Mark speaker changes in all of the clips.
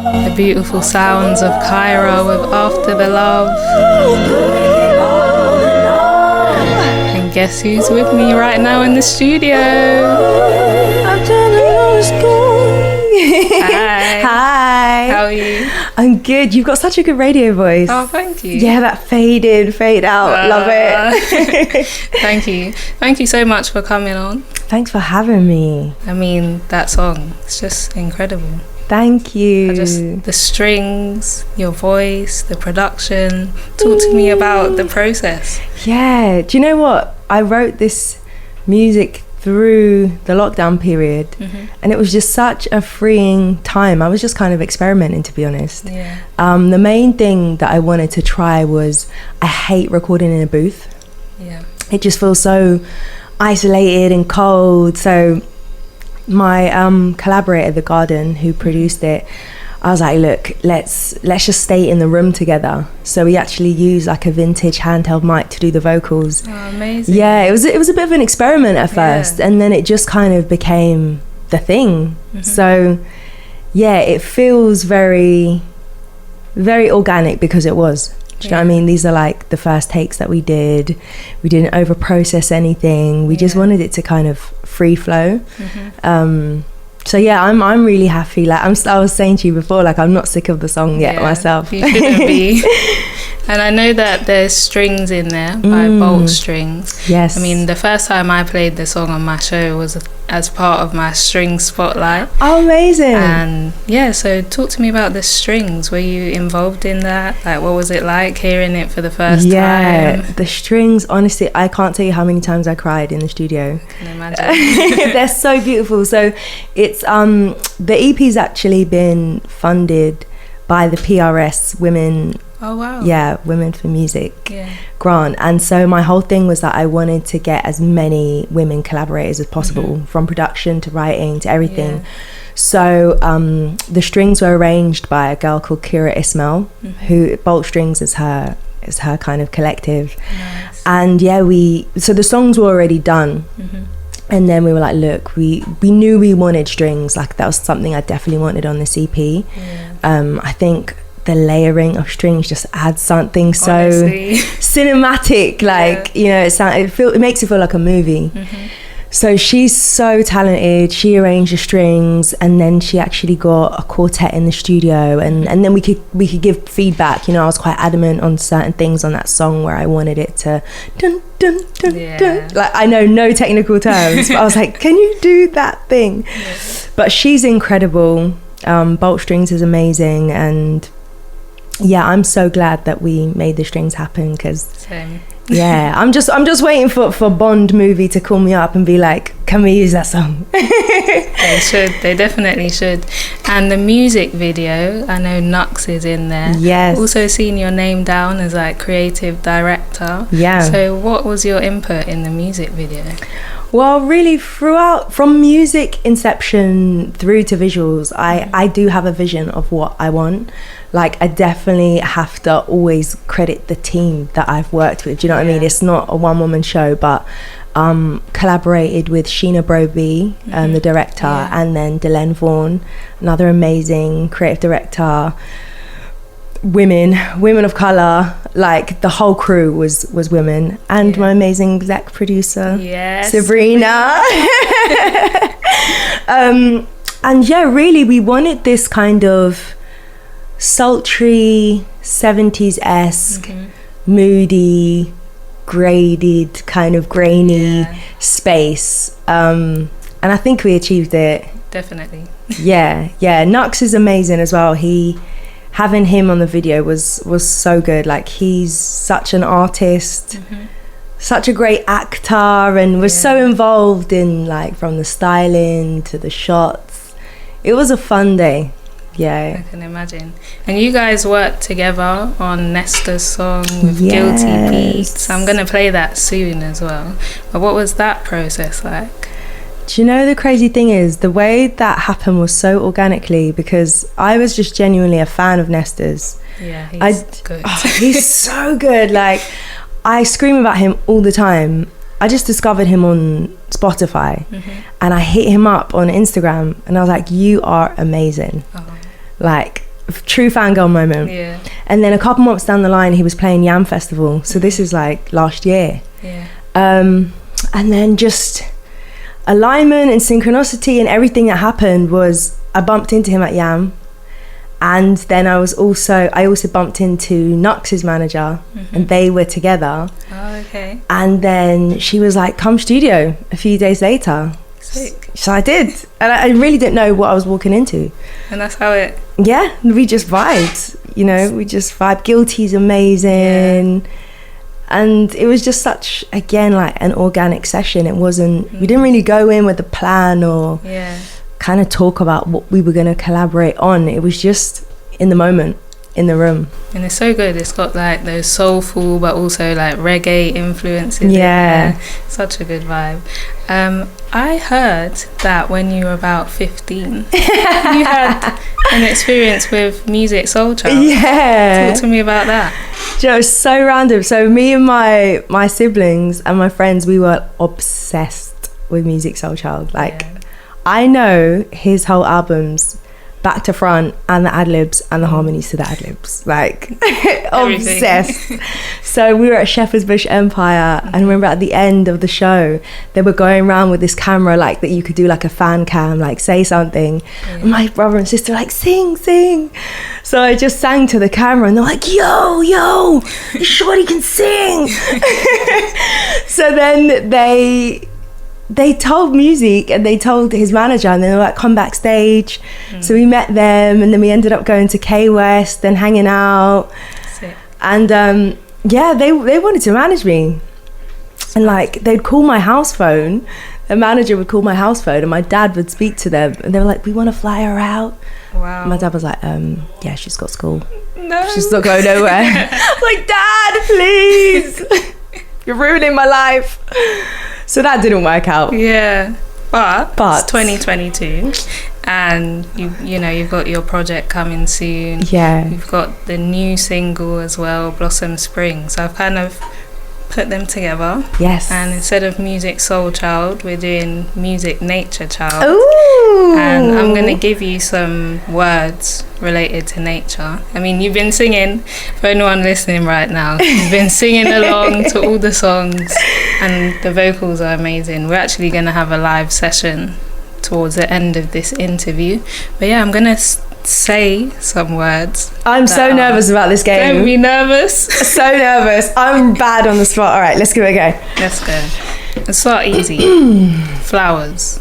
Speaker 1: The beautiful sounds of Kyra with After the Love. And guess who's with me right now in the studio? Hi.
Speaker 2: Hi.
Speaker 1: How are you?
Speaker 2: I'm good. You've got such a good radio voice.
Speaker 1: Oh, thank you.
Speaker 2: Yeah, that fade in, fade out. Love it.
Speaker 1: Thank you. Thank you so much for coming on.
Speaker 2: Thanks for having me.
Speaker 1: I mean, that song, it's just incredible.
Speaker 2: Thank you.
Speaker 1: The strings, your voice, the production. Talk to me about the process.
Speaker 2: Yeah. Do you know what? I wrote this music through the lockdown period, and it was just such a freeing time. I was just kind of experimenting, to be honest.
Speaker 1: Yeah.
Speaker 2: The main thing that I wanted to try was, I hate recording in a booth.
Speaker 1: Yeah.
Speaker 2: It just feels so isolated and cold. So my collaborator, The Garden, who produced it, I was like, look, let's just stay in the room together. So we actually used like a vintage handheld mic to do the vocals.
Speaker 1: Oh, amazing.
Speaker 2: Yeah, it was a bit of an experiment at first, and then it just kind of became the thing. So yeah, it feels very, very organic because it was. Do you know what I mean? These are like the first takes that we did. We didn't over process anything. We just wanted it to kind of free flow. So yeah, I'm really happy. Like I was saying to you before, like I'm not sick of the song yet myself.
Speaker 1: You shouldn't be. And I know that there's strings in there by Bolt Strings.
Speaker 2: Yes.
Speaker 1: I mean, the first time I played the song on my show was as part of my string spotlight.
Speaker 2: Oh, amazing.
Speaker 1: And yeah, so talk to me about the strings. Were you involved in that? Like, what was it like hearing it for the first time?
Speaker 2: Yeah, the strings, honestly, I can't tell you how many times I cried in the studio.
Speaker 1: I can imagine.
Speaker 2: They're so beautiful. So it's the EP's actually been funded by the PRS Women.
Speaker 1: Oh wow.
Speaker 2: Yeah, Women for Music grant. And so my whole thing was that I wanted to get as many women collaborators as possible, from production to writing to everything. So the strings were arranged by a girl called Kyra Ismail, who Bolt Strings is her kind of collective.
Speaker 1: Nice.
Speaker 2: And yeah, so the songs were already done. And then we were like, look, we knew we wanted strings. Like that was something I definitely wanted on this EP. I think the layering of strings just adds something so cinematic. Like you know, it makes it feel like a movie. So she's so talented. She arranged the strings, and then she actually got a quartet in the studio, and then we could give feedback. You know, I was quite adamant on certain things on that song where I wanted it to dun dun dun dun. Like I know no technical terms, but I was like, can you do that thing? But she's incredible. Bolt Strings is amazing, and yeah, I'm so glad that we made the strings happen, because yeah, I'm just waiting for Bond movie to call me up and be like, can we use that song?
Speaker 1: They definitely should. And the music video, I know Nux is in there.
Speaker 2: Yes.
Speaker 1: Also seen your name down as like creative director.
Speaker 2: Yeah.
Speaker 1: So what was your input in the music video?
Speaker 2: Well, really throughout, from music inception through to visuals, I do have a vision of what I want. Like I definitely have to always credit the team that I've worked with. Do you know what I mean? It's not a one-woman show, but collaborated with Sheena Broby, the director, and then Delenn Vaughan, another amazing creative director. Women of color, like the whole crew was women, and my amazing exec producer, Sabrina. And yeah, really, we wanted this kind of sultry 70s-esque, moody, graded, kind of grainy space, and I think we achieved it.
Speaker 1: Definitely.
Speaker 2: Yeah. Nux is amazing as well. Having him on the video was so good. Like he's such an artist, such a great actor, and was so involved in like from the styling to the shots. It was a fun day. Yeah,
Speaker 1: I can imagine. And you guys worked together on Nesta's song with Guilty Beats. I'm gonna play that soon as well. But what was that process like?
Speaker 2: Do you know the crazy thing is, the way that happened was so organically, because I was just genuinely a fan of Nesta's.
Speaker 1: Yeah, he's good.
Speaker 2: He's so good. Like I scream about him all the time. I just discovered him on Spotify, and I hit him up on Instagram, and I was like, you are amazing. Like true fangirl moment.
Speaker 1: Yeah.
Speaker 2: And then a couple months down the line, he was playing Yam Festival. So this is like last year.
Speaker 1: Yeah.
Speaker 2: And then just alignment and synchronicity and everything that happened was I bumped into him at Yam. And then I also bumped into Nux's manager, and they were together.
Speaker 1: Oh, okay.
Speaker 2: And then she was like, come studio a few days later.
Speaker 1: Sick.
Speaker 2: So I did. And I really didn't know what I was walking into.
Speaker 1: And that's how it...
Speaker 2: Yeah, we just vibed, you know, we just vibe. Guilty's amazing. Yeah. And it was just such, again, like an organic session. It wasn't, we didn't really go in with a plan or kind of talk about what we were going to collaborate on. It was just in the moment, in the room.
Speaker 1: And it's so good. It's got like those soulful but also like reggae influences.
Speaker 2: Yeah.
Speaker 1: Such a good vibe. I heard that when you were about 15, you had an experience with Music Soul Child.
Speaker 2: Yeah.
Speaker 1: Talk to me about that.
Speaker 2: You know, it was so random. So me and my siblings and my friends, we were obsessed with Music Soul Child. Like, I know his whole albums back to front, and the ad-libs and the harmonies to the ad-libs, like obsessed. So we were at Shepherd's Bush Empire, and I remember at the end of the show they were going around with this camera like that you could do like a fan cam, like say something, and my brother and sister were like sing. So I just sang to the camera and they're like, yo, shorty can sing. So then they told Music and they told his manager, and they were like, come backstage. So we met them, and then we ended up going to K West and hanging out.
Speaker 1: Sick.
Speaker 2: And they wanted to manage me, and like they'd call my house phone. The manager would call my house phone and my dad would speak to them, and they were like, we want to fly her out.
Speaker 1: Wow.
Speaker 2: My dad was like, yeah, she's got school.
Speaker 1: No.
Speaker 2: She's not going nowhere. I was like, Dad, please. You're ruining my life. So that didn't work out.
Speaker 1: Yeah. But it's 2022 and you've got your project coming soon.
Speaker 2: Yeah.
Speaker 1: You've got the new single as well, Blossom Spring. So I've kind of put them together.
Speaker 2: Yes.
Speaker 1: And instead of Music Soul Child, we're doing Music Nature Child.
Speaker 2: Ooh.
Speaker 1: And I'm going to give you some words related to nature. I mean, you've been singing, for anyone listening right now, you've been singing along to all the songs, and the vocals are amazing. We're actually going to have a live session towards the end of this interview. But yeah, I'm going to say some words.
Speaker 2: I'm so nervous about this game.
Speaker 1: Don't be nervous.
Speaker 2: So nervous. I'm bad on the spot. All right, let's give it a go.
Speaker 1: Let's go. Let's start easy. Flowers.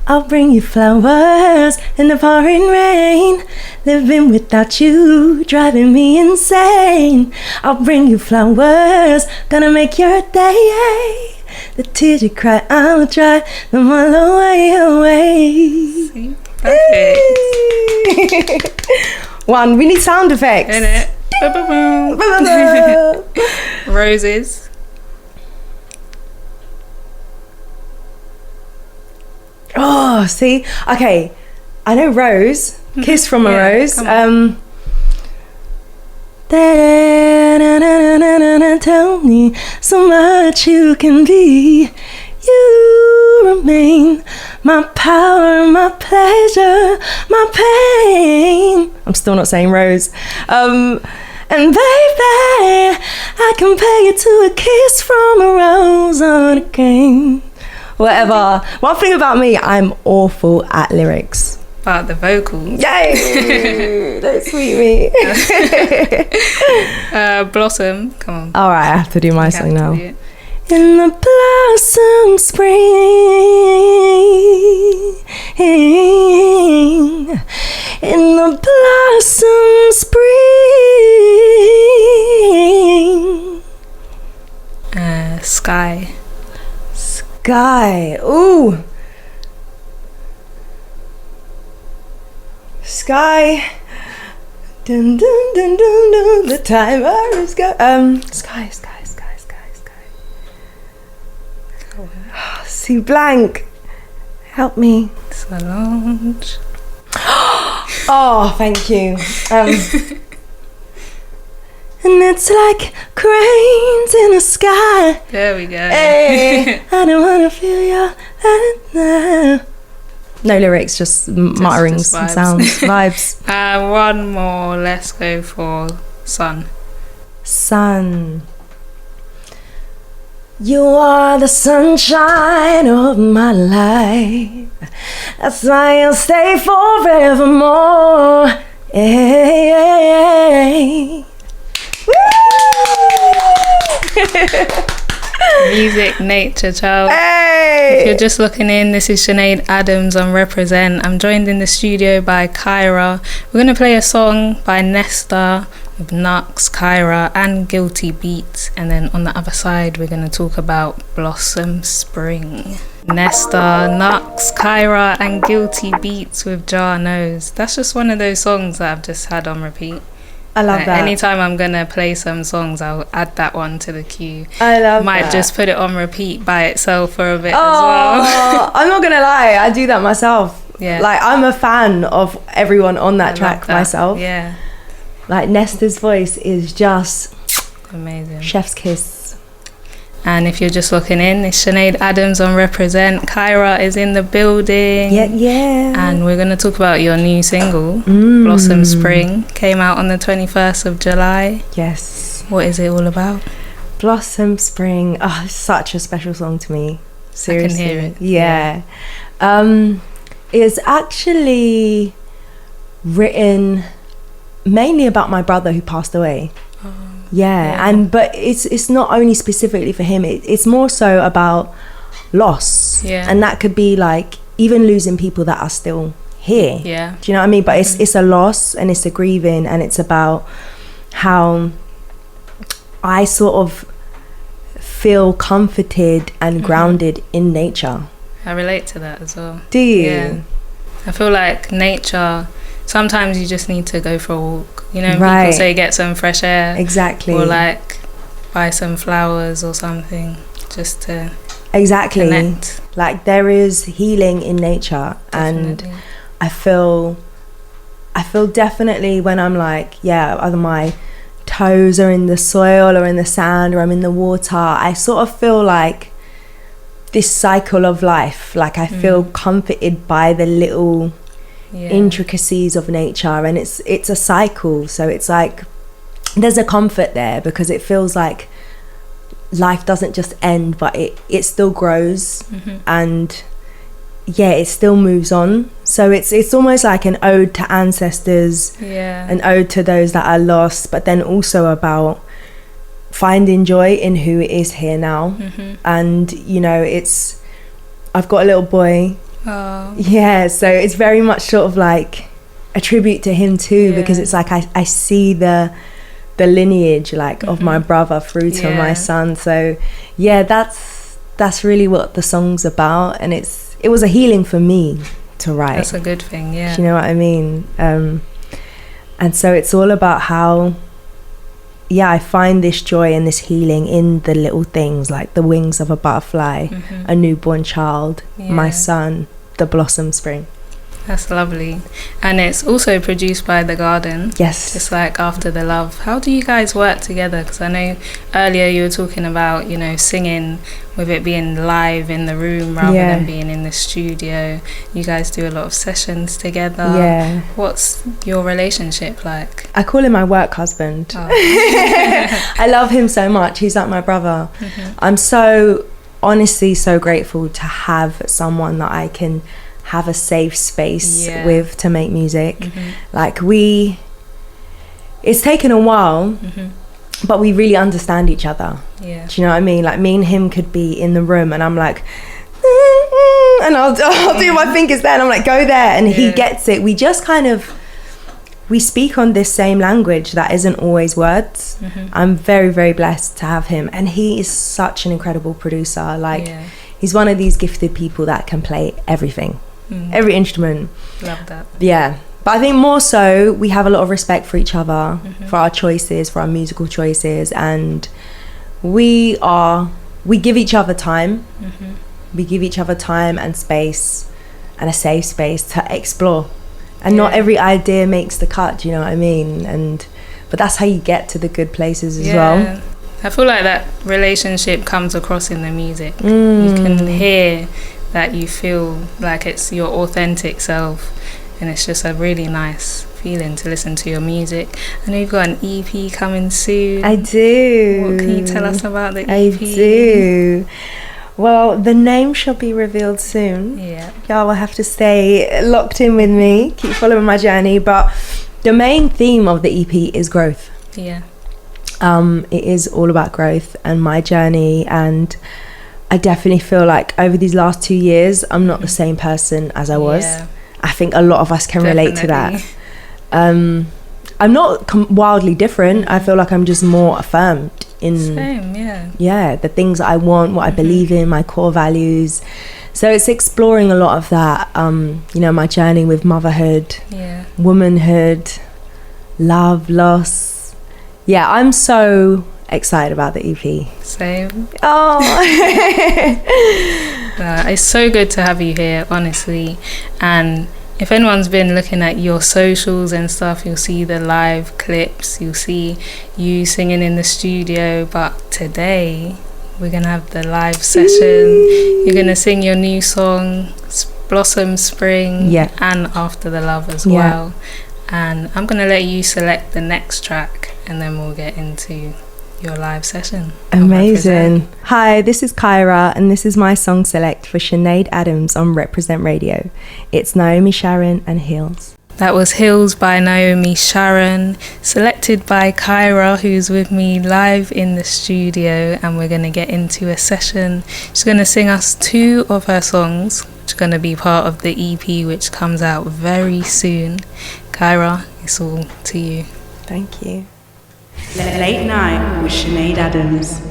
Speaker 2: I'll bring you flowers in the pouring rain. Living without you, driving me insane. I'll bring you flowers, gonna make your day. The tears you cry, I'll dry them all away.
Speaker 1: See? Perfect.
Speaker 2: One, we need sound effects.
Speaker 1: In it. Roses.
Speaker 2: Oh, see? Okay. I know Rose. Kiss from a Rose. Tell me so much you can be. You remain my power, my pleasure, my pain. I'm still not saying Rose. And baby, I compare you to a kiss from a rose on a cane. Whatever. One thing about me, I'm awful at lyrics.
Speaker 1: But the vocals.
Speaker 2: Yay! Don't sweet me.
Speaker 1: Blossom. Come on.
Speaker 2: All right, I have to do my song now.
Speaker 1: In
Speaker 2: the blossom spring, in the blossom spring.
Speaker 1: Sky.
Speaker 2: Sky. Ooh. Sky. Dun dun dun dun dun. The timer is go. Sky. See blank. Help me.
Speaker 1: Solange.
Speaker 2: Oh, thank you. And it's like cranes in the sky.
Speaker 1: There we go.
Speaker 2: Hey, I don't wanna feel your. No lyrics, just mutterings and sounds, vibes.
Speaker 1: One more. Let's go for Sun.
Speaker 2: Sun. You are the sunshine of my life. That's why I'll stay forevermore. Hey.
Speaker 1: Music, nature, child.
Speaker 2: Hey.
Speaker 1: If you're just looking in, this is Sinead Adams on Reprezent. I'm joined in the studio by Kyra. We're going to play a song by Nesta with Nux, Kyra and Guilty Beats, and then on the other side we're going to talk about Blossom Spring. Nesta, Nux, Kyra and Guilty Beats with Jar Nose. That's just one of those songs that I've just had on repeat.
Speaker 2: I love that.
Speaker 1: Anytime I'm going to play some songs, I'll add that one to the queue.
Speaker 2: I love
Speaker 1: Might
Speaker 2: that.
Speaker 1: just put it on repeat by itself for a bit as well.
Speaker 2: I'm not going to lie, I do that myself.
Speaker 1: Yeah.
Speaker 2: Like, I'm a fan of everyone on that track myself.
Speaker 1: Yeah.
Speaker 2: Like, Nesta's voice is just
Speaker 1: amazing.
Speaker 2: Chef's kiss.
Speaker 1: And if you're just looking in, it's Sinead Adams on Reprezent. Kyra is in the building.
Speaker 2: Yeah.
Speaker 1: And we're going to talk about your new single, Blossom Spring. Came out on the 21st of July.
Speaker 2: Yes.
Speaker 1: What is it all about?
Speaker 2: Blossom Spring. Oh, it's such a special song to me. Seriously.
Speaker 1: I can hear it.
Speaker 2: Yeah. It's actually written mainly about my brother who passed away. But it's not only specifically for him, it's more so about loss. And that could be like even losing people that are still here. Do you know what I mean? But it's a loss and it's a grieving, and it's about how I sort of feel comforted and grounded in nature.
Speaker 1: I relate to that as well.
Speaker 2: Do you?
Speaker 1: Yeah. I feel like nature, sometimes you just need to go for a walk. You know,
Speaker 2: Right.
Speaker 1: people say get some fresh air.
Speaker 2: Exactly.
Speaker 1: Or like buy some flowers or something just to
Speaker 2: Exactly.
Speaker 1: connect.
Speaker 2: Like, there is healing in nature.
Speaker 1: Definitely.
Speaker 2: And I feel definitely when I'm like, either my toes are in the soil or in the sand or I'm in the water, I sort of feel like this cycle of life. Like, I feel comforted by the little intricacies of nature, and it's a cycle. So it's like there's a comfort there because it feels like life doesn't just end, but it still grows and it still moves on. So it's almost like an ode to ancestors, an ode to those that are lost, but then also about finding joy in who is here now. And you know, I've got a little boy. So it's very much sort of like a tribute to him too, because it's like I see the lineage like of my brother through to my son. So that's really what the song's about, and it was a healing for me to write.
Speaker 1: That's a good thing. Do
Speaker 2: you know what I mean? And so it's all about how I find this joy and this healing in the little things, like the wings of a butterfly, a newborn child, my son, the Blossom Spring.
Speaker 1: That's lovely. And it's also produced by The Garden.
Speaker 2: Yes.
Speaker 1: Just like After the Love. How do you guys work together? Because I know earlier you were talking about, you know, singing with it being live in the room rather than being in the studio. You guys do a lot of sessions together. What's your relationship like?
Speaker 2: I call him my work husband. I love him so much. He's like my brother. I'm so honestly so grateful to have someone that I can have a safe space with to make music. Like it's taken a while, but we really understand each other. Do you know what I mean? Like, me and him could be in the room and I'm like and I'll do my fingers there and I'm like, go there, and he gets it. We just kind of speak on this same language that isn't always words. I'm very, very blessed to have him, and he is such an incredible producer. Like, he's one of these gifted people that can play everything, every instrument.
Speaker 1: Love that.
Speaker 2: But I think more so we have a lot of respect for each other, for our choices, for our musical choices, and we give each other time. We give each other time and space and a safe space to explore. And not every idea makes the cut, do you know what I mean? But that's how you get to the good places as well.
Speaker 1: I feel like that relationship comes across in the music. You can hear that you feel like it's your authentic self, and it's just a really nice feeling to listen to your music. I know you've got an EP coming soon.
Speaker 2: I do.
Speaker 1: What can you tell us about the EP?
Speaker 2: I do. Well, the name shall be revealed soon.
Speaker 1: Yeah.
Speaker 2: Y'all will have to stay locked in with me, keep following my journey. But the main theme of the EP is growth.
Speaker 1: Yeah.
Speaker 2: It is all about growth and my journey, and I definitely feel like over these last 2 years, I'm not the same person as I was.
Speaker 1: Yeah.
Speaker 2: I think a lot of us can relate to that. I'm not wildly different. I feel like I'm just more affirmed in the things that I want, what I believe in, my core values. So it's exploring a lot of that, my journey with motherhood, womanhood, love, loss. Yeah, I'm so excited about the EP.
Speaker 1: Same.
Speaker 2: Oh.
Speaker 1: It's so good to have you here, honestly. And if anyone's been looking at your socials and stuff, you'll see the live clips, you'll see you singing in the studio. But today, we're going to have the live session. You're going to sing your new song, Blossom Spring, and After the Love as well. And I'm going to let you select the next track, and then we'll get into your live session.
Speaker 2: Amazing. Hi, this is Kyra, and this is my song select for Sinead Adams on Reprezent Radio. It's Naomi Sharon and Hills.
Speaker 1: That was Hills by Naomi Sharon, selected by Kyra, who's with me live in the studio, and we're going to get into a session. She's going to sing us 2 of her songs, which are going to be part of the EP, which comes out very soon. Kyra, it's all to you.
Speaker 2: Thank you.
Speaker 3: Late Night with Sinead Adams.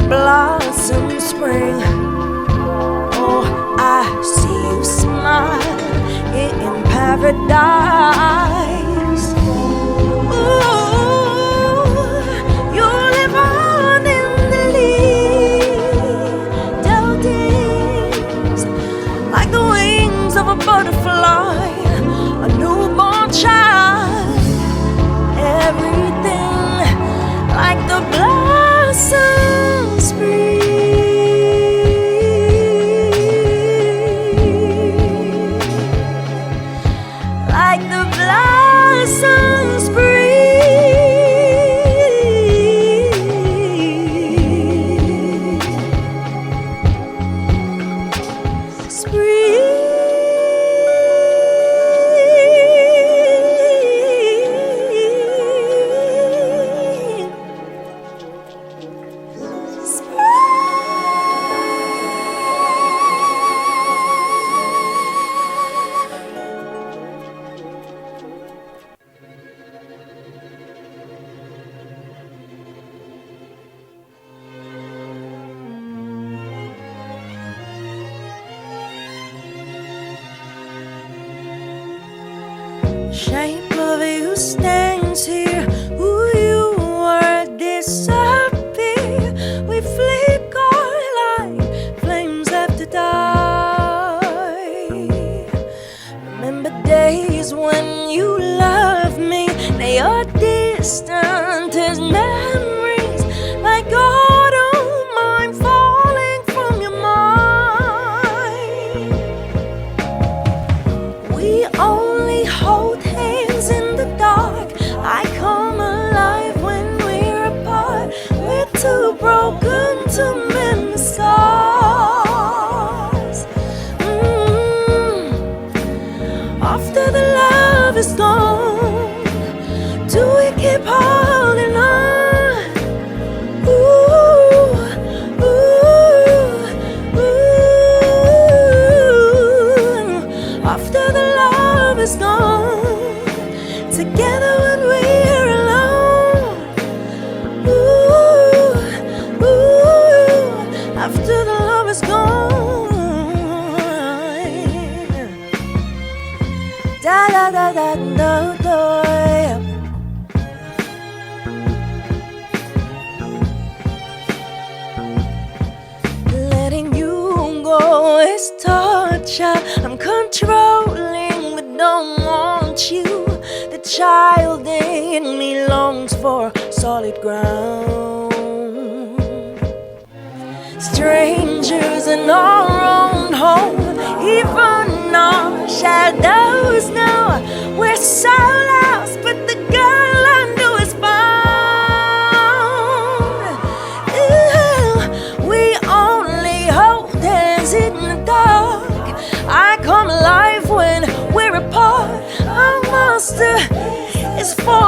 Speaker 2: Blossom spring. I see you smile in paradise. Ooh, you live on in the little days, like the wings of a butterfly, a newborn child. Everything like the blossoms breathe, like the blossoms breathe. Shape of you stands here. Who you were disappear. We flicker like flames after die. Remember days when you loved me. They are distant as memories, like autumn. I'm falling from your mind. We only hold hands in the dark. I come alive when we're apart. We're too broken to mend the scars. After the love is gone, do we keep holding on? Ooh, ooh, ooh. After the love is gone, together when we're alone. Ooh, ooh. After the love is gone. Da da da da da da. Letting you go is torture. I'm controlling but don't want you. The child in me longs for solid ground. Strangers in our own home, even our shadows know we're so lost, but the girl I knew is found. Ooh, we only hold hands in the dark. I come alive when we're apart. Our master is for